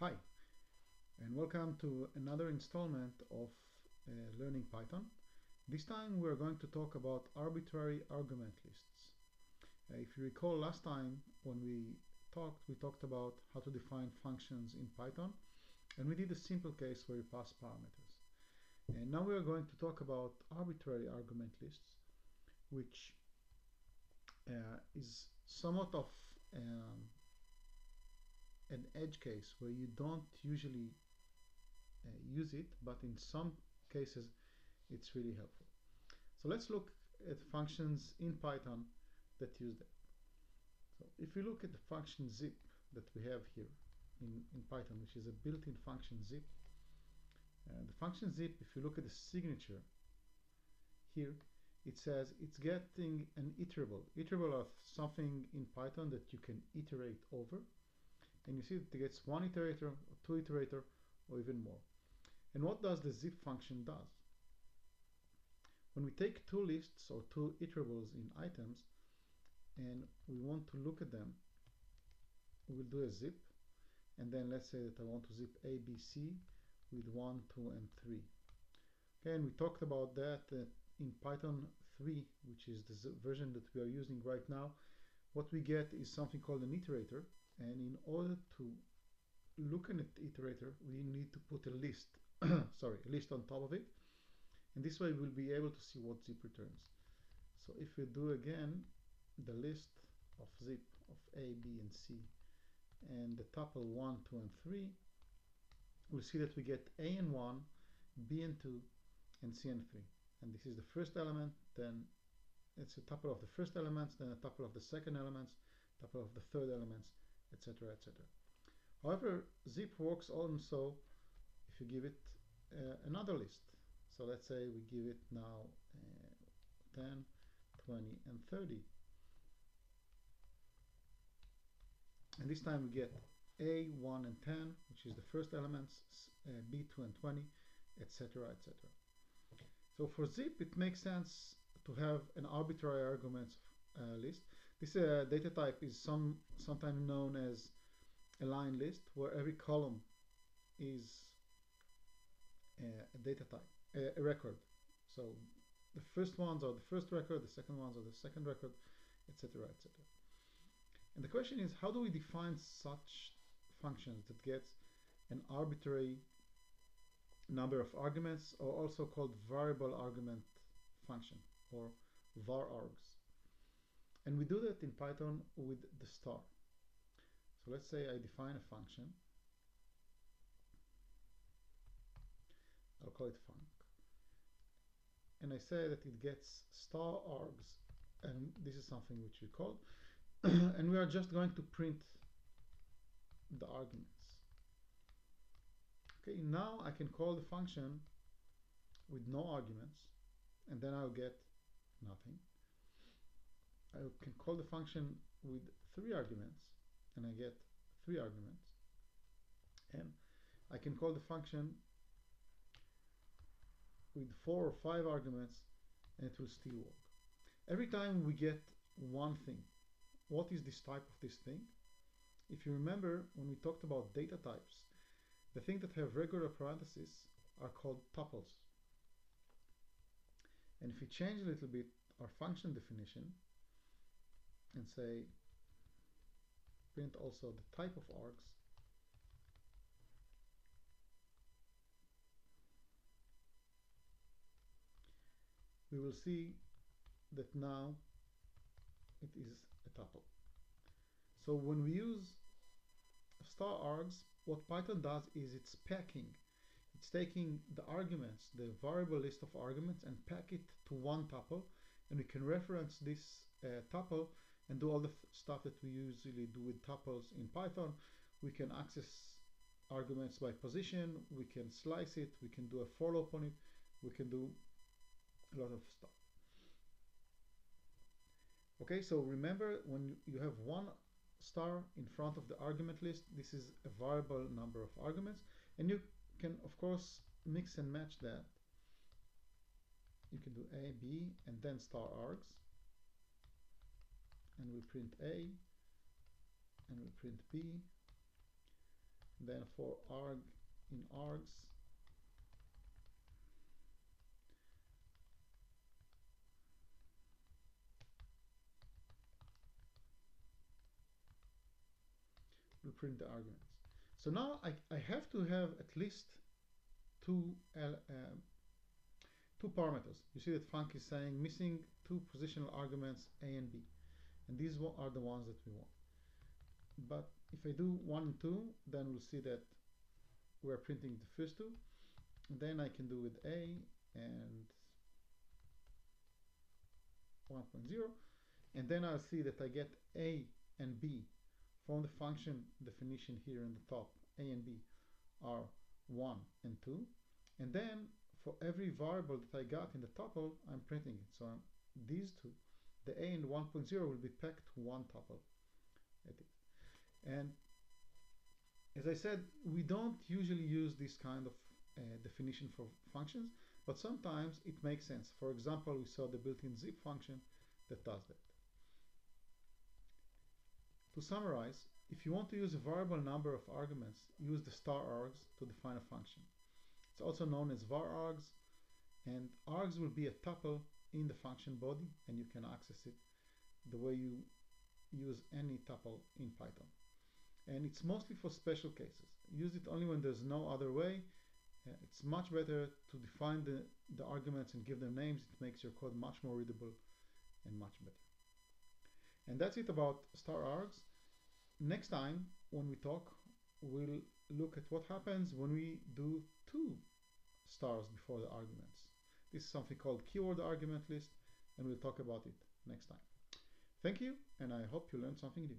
Hi, and welcome to another installment of Learning Python. This time we're going to talk about arbitrary argument lists. If you recall, last time when we talked about how to define functions in Python, and we did a simple case where we pass parameters. And now we are going to talk about arbitrary argument lists, which is somewhat of an edge case where you don't usually use it, but in some cases it's really helpful. So let's look at functions in Python that use that. So if you look at the function zip that we have here in Python, which is a built-in function zip, the function zip, if you look at the signature here, it says it's getting an iterable. Iterable of something in Python that you can iterate over. And you see that it gets one iterator, or two iterator, or even more. And what does the zip function does? When we take two lists or two iterables in items and we want to look at them, we will do a zip, and then let's say that I want to zip A, B, C with 1, 2, and 3. Okay, and we talked about that in Python 3, which is the version that we are using right now. What we get is something called an iterator, and in order to look at an iterator, we need to put a list, sorry, a list on top of it, and this way we'll be able to see what zip returns. So if we do again the list of zip of A, B, and C, and the tuple 1, 2, and 3, we'll see that we get A and 1, B and 2, and C and 3. And this is the first element, then it's a tuple of the first elements, then a tuple of the second elements, tuple of the third elements, etc., etc. However, zip works also if you give it another list. So let's say we give it now 10, 20, and 30. And this time we get A, 1, and 10, which is the first elements, B, 2, and 20, etc., etc. So for zip, it makes sense to have an arbitrary arguments list. This data type is sometimes known as a line list, where every column is a data type, a record. So the first ones are the first record, the second ones are the second record, etc., etc. And the question is, how do we define such functions that gets an arbitrary number of arguments, or also called variable argument function, or var args? And we do that in Python with the star. So let's say I define a function. I'll call it func. And I say that it gets star args, and this is something which we call, and we are just going to print the arguments. Okay, now I can call the function with no arguments, and then I'll get nothing. I can call the function with 3 arguments, and I get 3 arguments. And I can call the function with 4 or 5 arguments, and it will still work. Every time we get one thing. What is this type of this thing? If you remember, when we talked about data types, the things that have regular parentheses are called tuples. And if we change a little bit our function definition and say print also the type of args, we will see that now it is a tuple. So when we use star args, what Python does is it's packing. It's taking the arguments, the variable list of arguments, and pack it to one tuple, and we can reference this tuple and do all the stuff that we usually do with tuples in Python. We can access arguments by position, we can slice it, we can do a for loop on it, we can do a lot of stuff. Okay, so remember, when you have one star in front of the argument list, this is a variable number of arguments, and you can of course mix and match that. You can do A, B, and then star args, and we print A, and we print B, then for arg in args, we'll print the arguments. So now I have to have at least two two parameters. You see that func is saying missing two positional arguments a and b, and these are the ones that we want. But if I do 1 and 2, then we'll see that we're printing the first two, and then I can do with a and 1.0, and then I'll see that I get a and b from the function definition here in the top. A and b are 1 and 2, and then for every variable that I got in the tuple, I'm printing it. So these two, the a and 1.0, will be packed to one tuple at it. And as I said, we don't usually use this kind of definition for functions, but sometimes it makes sense. For example, we saw the built-in zip function that does that. To summarize, if you want to use a variable number of arguments, use the star args to define a function. It's also known as var args, and args will be a tuple in the function body, and you can access it the way you use any tuple in Python. And it's mostly for special cases. Use it only when there's no other way. It's much better to define the arguments and give them names. It makes your code much more readable and much better. And that's it about star args. Next time when we talk, we'll look at what happens when we do two stars before the arguments. This is something called keyword argument list, and we'll talk about it next time. Thank you, and I hope you learned something new.